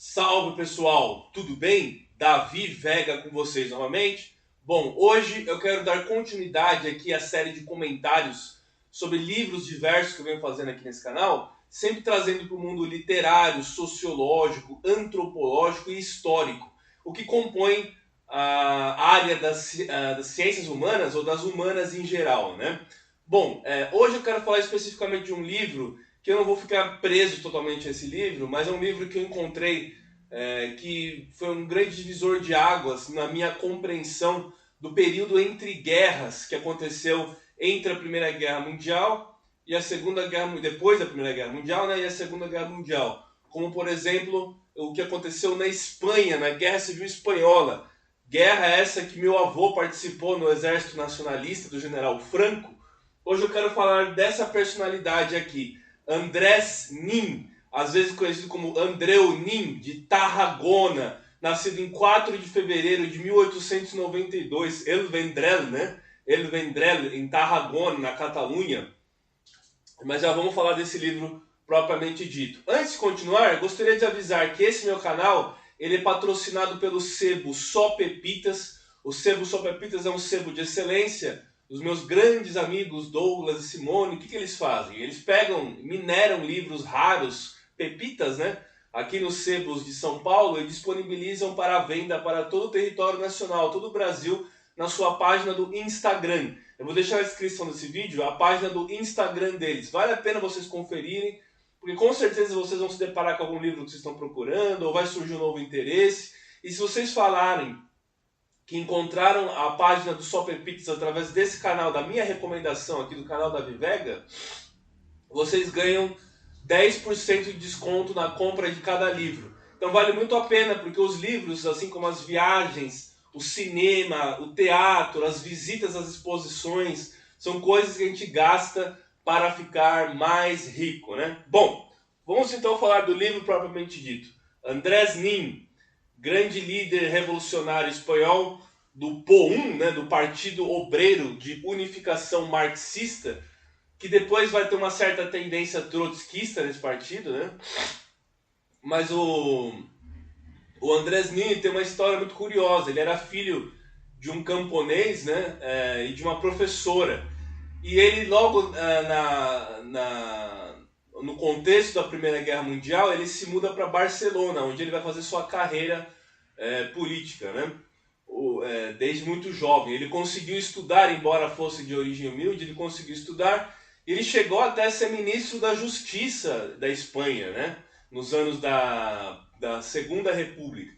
Salve pessoal, tudo bem? Davi Vega com vocês novamente. Bom, hoje eu quero dar continuidade aqui à série de comentários sobre livros diversos que eu venho fazendo aqui nesse canal, sempre trazendo para o mundo literário, sociológico, antropológico e histórico, o que compõe a área das ciências humanas ou das humanas em geral, né? Bom, hoje eu quero falar especificamente de um livro que eu não vou ficar preso totalmente a esse livro, mas é um livro que eu encontrei que foi um grande divisor de águas na minha compreensão do período entre guerras que aconteceu entre a Primeira Guerra Mundial e a Segunda Guerra, depois da Primeira Guerra Mundial, né, e a Segunda Guerra Mundial, como por exemplo o que aconteceu na Espanha, na Guerra Civil Espanhola, guerra essa que meu avô participou no Exército Nacionalista do General Franco. Hoje eu quero falar dessa personalidade aqui, Andrés Nin, às vezes conhecido como Andreu Nin, de Tarragona, nascido em 4 de fevereiro de 1892, El Vendrell, né? El Vendrell, em Tarragona, na Catalunha. Mas já vamos falar desse livro propriamente dito. Antes de continuar, gostaria de avisar que esse meu canal ele é patrocinado pelo sebo Só Pepitas. O sebo Só Pepitas é um sebo de excelência dos meus grandes amigos Douglas e Simone. O que eles fazem? Eles pegam, mineram livros raros, pepitas, né? Aqui nos sebos de São Paulo e disponibilizam para venda para todo o território nacional, todo o Brasil, na sua página do Instagram. Eu vou deixar na descrição desse vídeo a página do Instagram deles. Vale a pena vocês conferirem, porque com certeza vocês vão se deparar com algum livro que vocês estão procurando, ou vai surgir um novo interesse. E se vocês falarem que encontraram a página do Só Pepitas através desse canal, da minha recomendação aqui do canal da Vivega, vocês ganham 10% de desconto na compra de cada livro. Então vale muito a pena, porque os livros, assim como as viagens, o cinema, o teatro, as visitas às exposições, são coisas que a gente gasta para ficar mais rico, né? Bom, vamos então falar do livro propriamente dito. Andrés Nin, grande líder revolucionário espanhol do POUM, né, do Partido Obreiro de Unificação Marxista, que depois vai ter uma certa tendência trotskista nesse partido, né? Mas o Andrés Nin tem uma história muito curiosa. Ele era filho de um camponês, né? E de uma professora. E ele logo no contexto da Primeira Guerra Mundial, ele se muda para Barcelona, onde ele vai fazer sua carreira política, né? Desde muito jovem. Ele conseguiu estudar, embora fosse de origem humilde, ele conseguiu estudar. Ele chegou até ser ministro da Justiça da Espanha, né? Nos anos da Segunda República.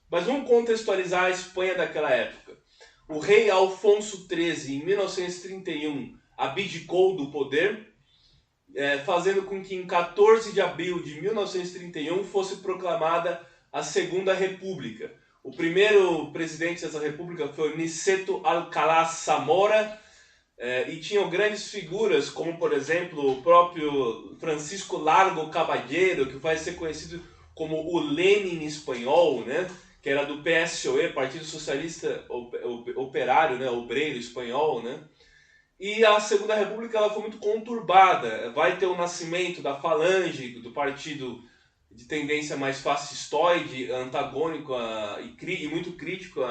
Mas vamos contextualizar a Espanha daquela época. O rei Alfonso XIII, em 1931, abdicou do poder, fazendo com que em 14 de abril de 1931 fosse proclamada a Segunda República. O primeiro presidente dessa república foi Niceto Alcalá Zamora, e tinham grandes figuras, como por exemplo o próprio Francisco Largo Caballero, que vai ser conhecido como o Lenin espanhol, né? Que era do PSOE, Partido Socialista Operário, né? Obreiro espanhol, né? E a Segunda República ela foi muito conturbada. Vai ter o nascimento da Falange, do partido de tendência mais fascistoide, antagônico e muito crítico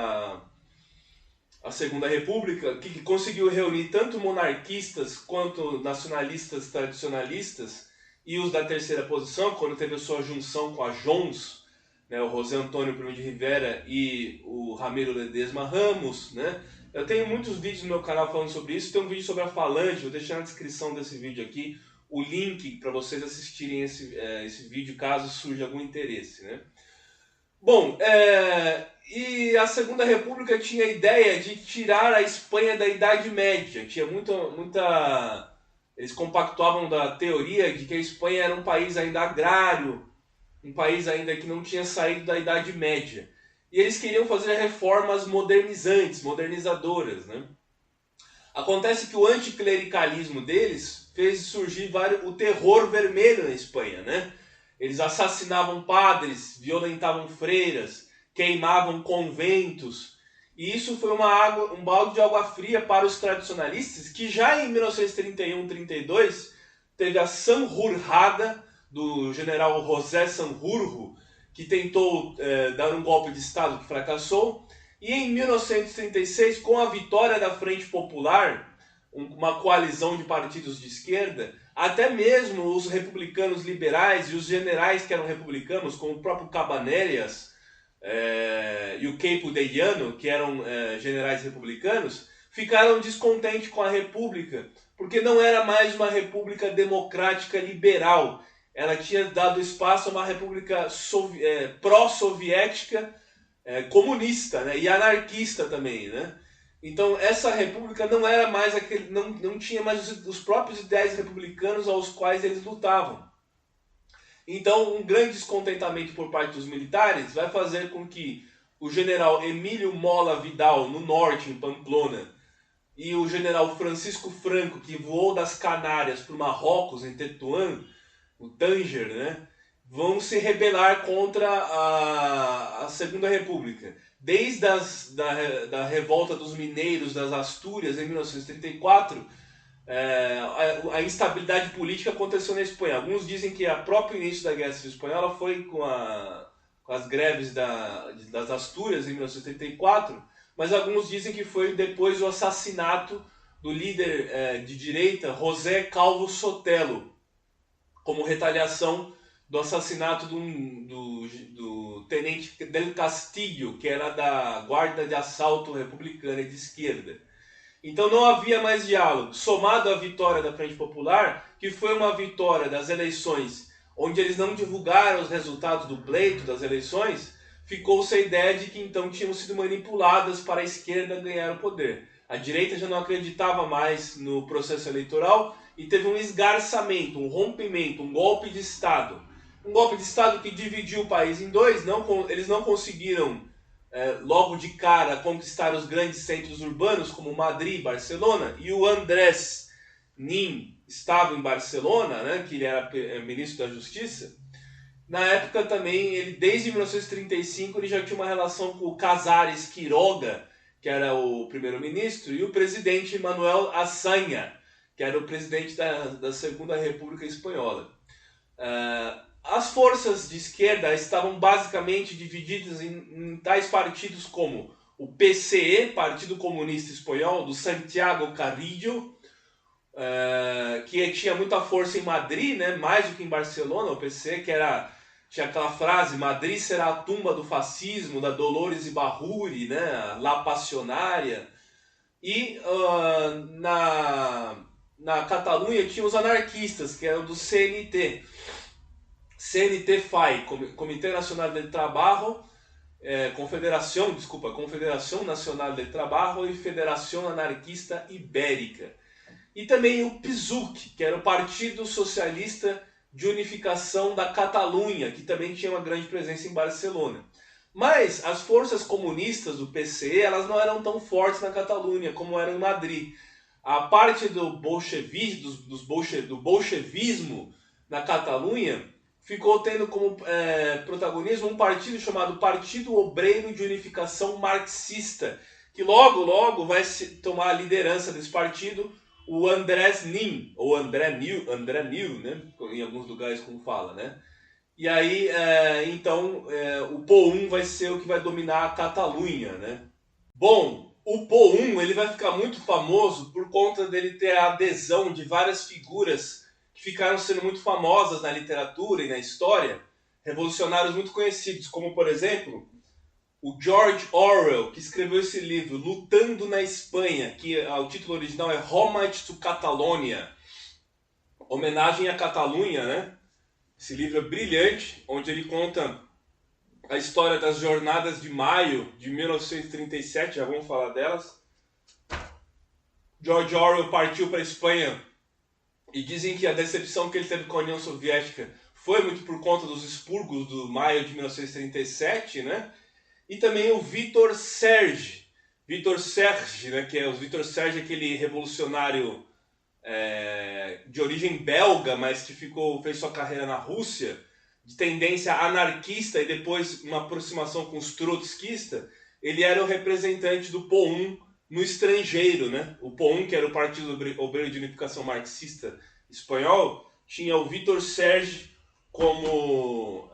a Segunda República, que conseguiu reunir tanto monarquistas quanto nacionalistas tradicionalistas e os da terceira posição, quando teve a sua junção com a Jons, né, o José Antônio Primo de Rivera e o Ramiro Ledesma Ramos, né? Eu tenho muitos vídeos no meu canal falando sobre isso, tem um vídeo sobre a Falange, vou deixar na descrição desse vídeo aqui o link para vocês assistirem esse vídeo, caso surja algum interesse, né? Bom, e a Segunda República tinha a ideia de tirar a Espanha da Idade Média. Tinha muita... Eles compactuavam da teoria de que a Espanha era um país ainda agrário, um país ainda que não tinha saído da Idade Média. E eles queriam fazer reformas modernizantes, modernizadoras, né? Acontece que o anticlericalismo deles fez surgir o terror vermelho na Espanha, né? Eles assassinavam padres, violentavam freiras, queimavam conventos. E isso foi um balde de água fria para os tradicionalistas, que já em 1931-32 teve a Sanjurjada do general José Sanjurjo, que tentou dar um golpe de Estado que fracassou. E em 1936, com a vitória da Frente Popular, uma coalizão de partidos de esquerda, até mesmo os republicanos liberais e os generais que eram republicanos, como o próprio Cabanellas e o Queipo de Llano, que eram generais republicanos, ficaram descontentes com a república, porque não era mais uma república democrática liberal. Ela tinha dado espaço a uma república pró-soviética, comunista, né, e anarquista também, né? Então essa república não era mais aquele, não tinha mais os próprios ideais republicanos aos quais eles lutavam. Então um grande descontentamento por parte dos militares vai fazer com que o general Emílio Mola Vidal, no norte, em Pamplona, e o general Francisco Franco, que voou das Canárias para o Marrocos, em Tetuán, o Tanger, né, vão se rebelar contra a Segunda República. Desde da revolta dos mineiros das Astúrias, em 1934, a instabilidade política aconteceu na Espanha. Alguns dizem que o próprio início da Guerra Civil Espanhola foi com as greves das Astúrias, em 1934, mas alguns dizem que foi depois do assassinato do líder de direita, José Calvo Sotelo, como retaliação do assassinato do tenente del Castillo, que era da guarda de assalto republicana de esquerda. Então não havia mais diálogo, somado à vitória da Frente Popular, que foi uma vitória das eleições, onde eles não divulgaram os resultados do pleito das eleições, ficou-se a ideia de que então tinham sido manipuladas para a esquerda ganhar o poder. A direita já não acreditava mais no processo eleitoral e teve um esgarçamento, um rompimento, um golpe de Estado. Um golpe de Estado que dividiu o país em dois. Eles não conseguiram logo de cara conquistar os grandes centros urbanos como Madrid e Barcelona, e o Andrés Nin estava em Barcelona, né, que ele era ministro da Justiça. Na época também, ele desde 1935 ele já tinha uma relação com o Casares Quiroga, que era o primeiro-ministro, e o presidente Manuel Azaña, que era o presidente da Segunda República Espanhola. As forças de esquerda estavam basicamente divididas em tais partidos como o PCE, Partido Comunista Espanhol, do Santiago Carrillo, que tinha muita força em Madrid, né, mais do que em Barcelona. O PCE, tinha aquela frase: Madrid será a tumba do fascismo, da Dolores Ibarruri, né, La Passionária. E na Catalunha tinha os anarquistas, que eram do CNT. CNT-FAI, Comitê Nacional del Trabajo, Confederação Nacional del Trabajo e Federação Anarquista Ibérica. E também o PSUC, que era o Partido Socialista de Unificação da Catalunha, que também tinha uma grande presença em Barcelona. Mas as forças comunistas do PCE, elas não eram tão fortes na Catalunha como eram em Madrid. A parte do bolchevismo na Catalunha ficou tendo como protagonismo um partido chamado Partido Obreiro de Unificação Marxista, que logo vai tomar a liderança desse partido, o Andrés Nin, ou André Nil, né? Em alguns lugares como fala, né? E aí, então, o POUM vai ser o que vai dominar a Catalunha, né? Bom, o POUM ele vai ficar muito famoso por conta dele ter a adesão de várias figuras que ficaram sendo muito famosas na literatura e na história, revolucionários muito conhecidos, como, por exemplo, o George Orwell, que escreveu esse livro, Lutando na Espanha, que o título original é Homage to Catalonia, homenagem à Catalunha, né? Esse livro é brilhante, onde ele conta a história das Jornadas de Maio de 1937, já vamos falar delas. George Orwell partiu para a Espanha e dizem que a decepção que ele teve com a União Soviética foi muito por conta dos expurgos do maio de 1937, né? E também o Vítor Serge, né? Que o Vítor Serge é aquele revolucionário de origem belga, mas que fez sua carreira na Rússia, de tendência anarquista e depois uma aproximação com os trotskistas. Ele era o representante do POUM no estrangeiro, né? O POUM, que era o Partido Obreiro de Unificação Marxista Espanhol, tinha o Vítor Serge como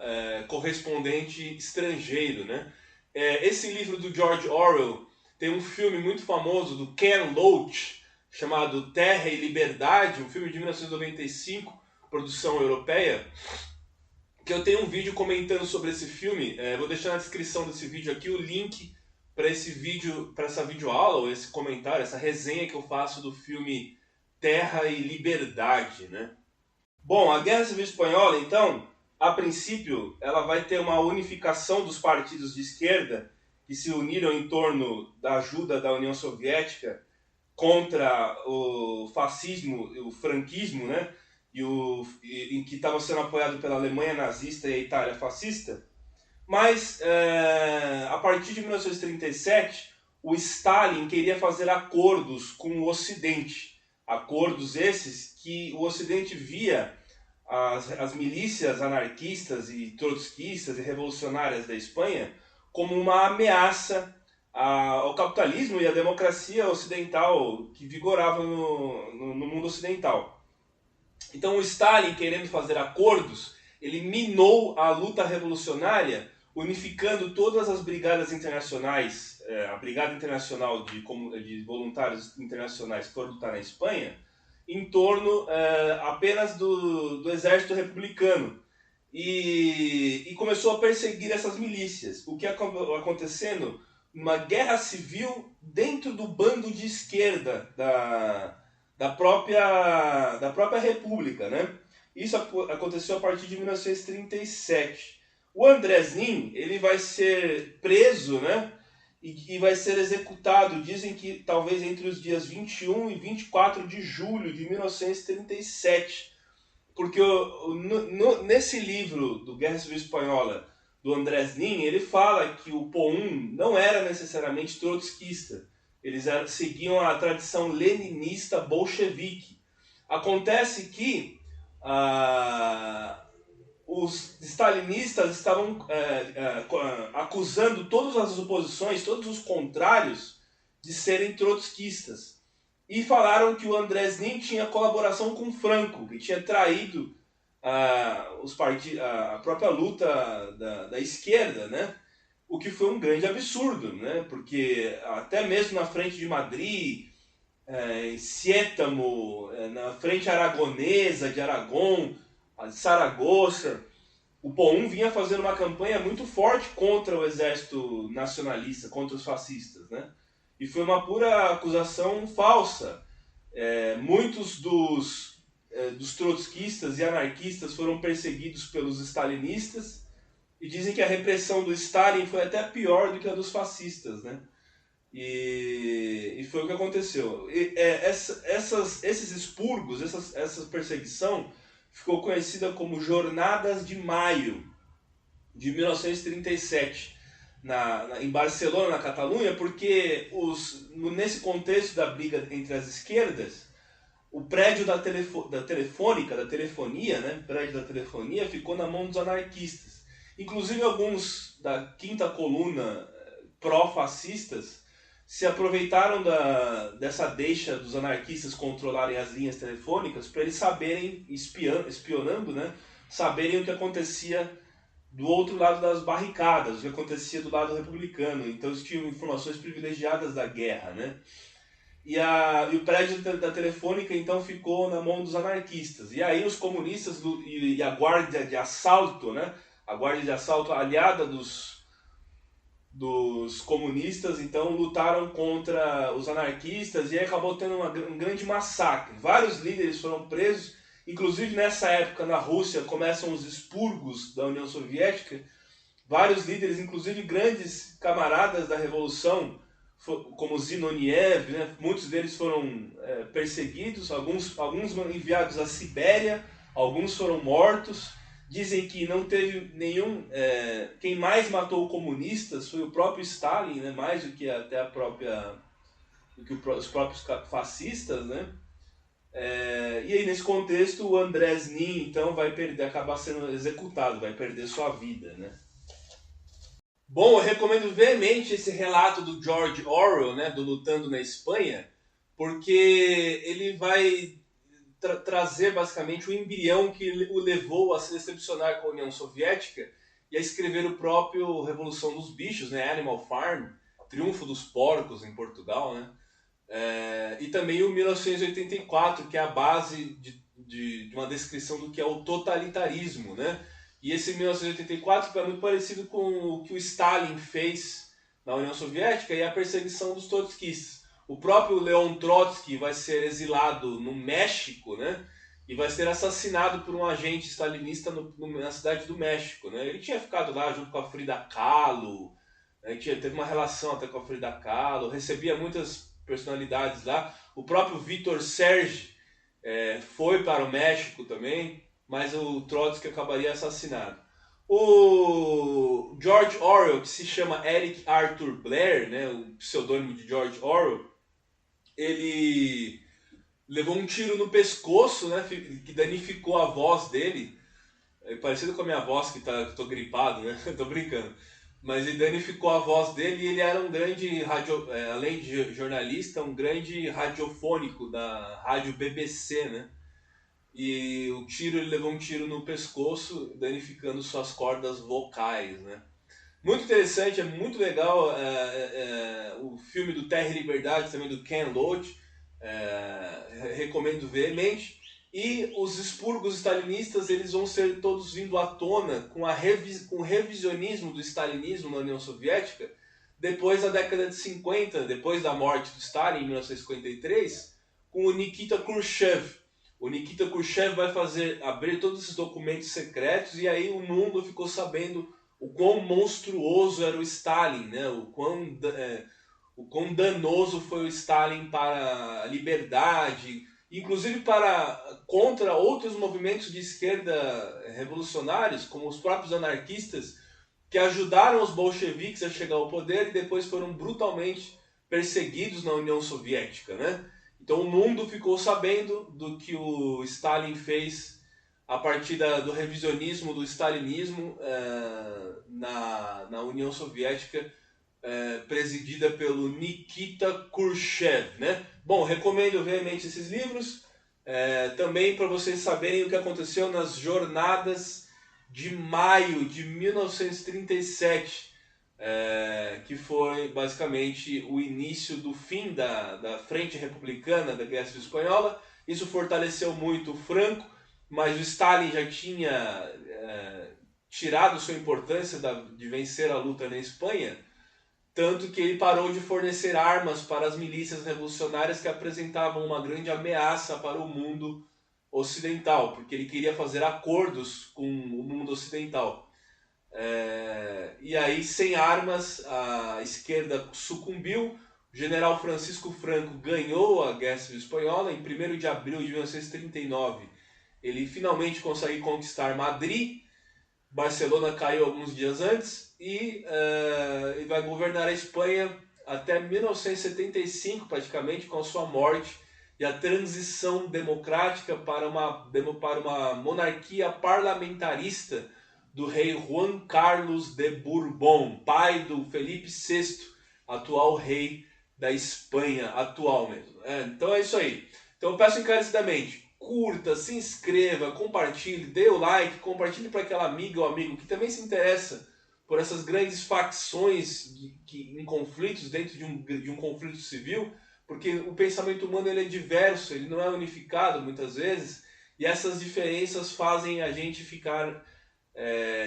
correspondente estrangeiro, né? Esse livro do George Orwell tem um filme muito famoso do Ken Loach chamado Terra e Liberdade, um filme de 1995, produção europeia, que eu tenho um vídeo comentando sobre esse filme. Vou deixar na descrição desse vídeo aqui o link para esse vídeo, para essa videoaula, ou esse comentário, essa resenha que eu faço do filme Terra e Liberdade, né? Bom, a Guerra Civil Espanhola, então, a princípio, ela vai ter uma unificação dos partidos de esquerda que se uniram em torno da ajuda da União Soviética contra o fascismo, o franquismo, né? E que estava sendo apoiado pela Alemanha nazista e a Itália fascista. Mas, a partir de 1937, o Stalin queria fazer acordos com o Ocidente. Acordos esses que o Ocidente via as milícias anarquistas e trotskistas e revolucionárias da Espanha como uma ameaça ao capitalismo e à democracia ocidental que vigorava no mundo ocidental. Então o Stalin, querendo fazer acordos, ele minou a luta revolucionária, unificando todas as brigadas internacionais, a Brigada Internacional de Voluntários Internacionais que foram lutar na Espanha, em torno apenas do exército republicano. E começou a perseguir essas milícias. O que acabou acontecendo? Uma guerra civil dentro do bando de esquerda da própria República, né? Isso aconteceu a partir de 1937. O Andrés Nin, ele vai ser preso, né? E vai ser executado, dizem que talvez entre os dias 21 e 24 de julho de 1937. Porque nesse livro do Guerra Civil Espanhola, do Andrés Nin, ele fala que o POUM não era necessariamente trotskista. Eles seguiam a tradição leninista bolchevique. Acontece que os stalinistas estavam acusando todas as oposições, todos os contrários, de serem trotskistas. E falaram que o Andrés Nin tinha colaboração com Franco, que tinha traído a própria luta da esquerda, né? O que foi um grande absurdo, né? Porque até mesmo na frente de Madrid, em Sétamo, na frente aragonesa de Aragão, de Saragoça, o POUM vinha fazendo uma campanha muito forte contra o exército nacionalista, contra os fascistas, né? E foi uma pura acusação falsa. Muitos dos trotskistas e anarquistas foram perseguidos pelos stalinistas e dizem que a repressão do Stalin foi até pior do que a dos fascistas, né? E foi o que aconteceu. Esses expurgos, essa perseguição ficou conhecida como Jornadas de Maio de 1937, em Barcelona, na Catalunha, porque nesse contexto da briga entre as esquerdas, o prédio da telefonia, né? O prédio da telefonia ficou na mão dos anarquistas. Inclusive alguns da quinta coluna pró-fascistas se aproveitaram dessa deixa dos anarquistas controlarem as linhas telefônicas para eles saberem, espionando, né? Saberem o que acontecia do outro lado das barricadas, o que acontecia do lado republicano. Então eles tinham informações privilegiadas da guerra, né? E o prédio da Telefônica então ficou na mão dos anarquistas. E aí os comunistas e a guarda de assalto, né? A guarda de assalto aliada dos comunistas, então lutaram contra os anarquistas e aí acabou tendo um grande massacre. Vários líderes foram presos. Inclusive nessa época na Rússia começam os expurgos da União Soviética. Vários líderes, inclusive grandes camaradas da Revolução, como Zinoviev, né? Muitos deles foram perseguidos, alguns enviados à Sibéria, alguns foram mortos. Dizem que não teve nenhum... quem mais matou comunistas foi o próprio Stalin, né? Mais do que até os próprios fascistas, né? E aí nesse contexto o Andrés Nin então vai acabar sendo executado, vai perder sua vida, né? Bom, eu recomendo veemente esse relato do George Orwell, né, do Lutando na Espanha, porque ele vai trazer basicamente o embrião que o levou a se decepcionar com a União Soviética e a escrever o próprio Revolução dos Bichos, né? Animal Farm, Triunfo dos Porcos em Portugal, né? E também o 1984, que é a base de uma descrição do que é o totalitarismo, né? E esse 1984 é muito parecido com o que o Stalin fez na União Soviética e a perseguição dos trotskistas. O próprio Leon Trotsky vai ser exilado no México, né? E vai ser assassinado por um agente stalinista na cidade do México, né? Ele tinha ficado lá junto com a Frida Kahlo, né? Teve uma relação até com a Frida Kahlo, recebia muitas personalidades lá. O próprio Vitor Serge foi para o México também, mas o Trotsky acabaria assassinado. O George Orwell, que se chama Eric Arthur Blair, né, o pseudônimo de George Orwell, ele levou um tiro no pescoço, né, que danificou a voz dele. É parecido com a minha voz, que tô gripado, né? Tô brincando. Mas ele danificou a voz dele e ele era um grande além de jornalista, um grande radiofônico da rádio BBC, né? E ele levou um tiro no pescoço, danificando suas cordas vocais, né? Muito interessante, é muito legal o filme do Terra e Liberdade, também do Ken Loach, recomendo veemente. E os expurgos stalinistas eles vão ser todos vindo à tona com o revisionismo do stalinismo na União Soviética depois da década de 50, depois da morte do Stalin em 1953, com o Nikita Khrushchev. O Nikita Khrushchev vai abrir todos esses documentos secretos e aí o mundo ficou sabendo o quão monstruoso era o Stalin, né? O quão danoso foi o Stalin para a liberdade, inclusive contra outros movimentos de esquerda revolucionários, como os próprios anarquistas, que ajudaram os bolcheviques a chegar ao poder e depois foram brutalmente perseguidos na União Soviética, né? Então o mundo ficou sabendo do que o Stalin fez a partir do revisionismo, do stalinismo na União Soviética, presidida pelo Nikita Khrushchev, né? Bom, recomendo veemente esses livros, também para vocês saberem o que aconteceu nas jornadas de maio de 1937, que foi basicamente o início do fim da Frente Republicana da Guerra Civil Espanhola. Isso fortaleceu muito o Franco, mas o Stalin já tinha tirado sua importância de vencer a luta na Espanha, tanto que ele parou de fornecer armas para as milícias revolucionárias que apresentavam uma grande ameaça para o mundo ocidental, porque ele queria fazer acordos com o mundo ocidental. E aí, sem armas, a esquerda sucumbiu. O general Francisco Franco ganhou a Guerra Civil Espanhola. Em 1º de abril de 1939, ele finalmente conseguiu conquistar Madrid. Barcelona caiu alguns dias antes e ele vai governar a Espanha até 1975, praticamente, com a sua morte e a transição democrática para uma monarquia parlamentarista do rei Juan Carlos de Bourbon, pai do Felipe VI, atual rei da Espanha, atual mesmo. Então é isso aí. Então eu peço encarecidamente, curta, se inscreva, compartilhe, dê o like, compartilhe para aquela amiga ou amigo que também se interessa por essas grandes facções em conflitos dentro de um conflito civil, porque o pensamento humano ele é diverso, ele não é unificado muitas vezes, e essas diferenças fazem a gente ficar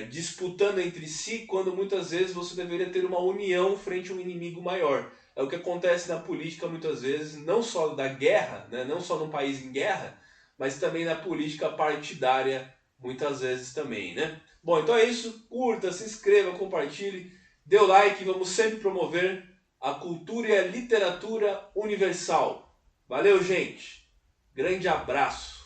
disputando entre si, quando muitas vezes você deveria ter uma união frente a um inimigo maior. É o que acontece na política muitas vezes, não só da guerra, né, não só num país em guerra, mas também na política partidária, muitas vezes também, né? Bom, então é isso. Curta, se inscreva, compartilhe, dê o like. Vamos sempre promover a cultura e a literatura universal. Valeu, gente. Grande abraço.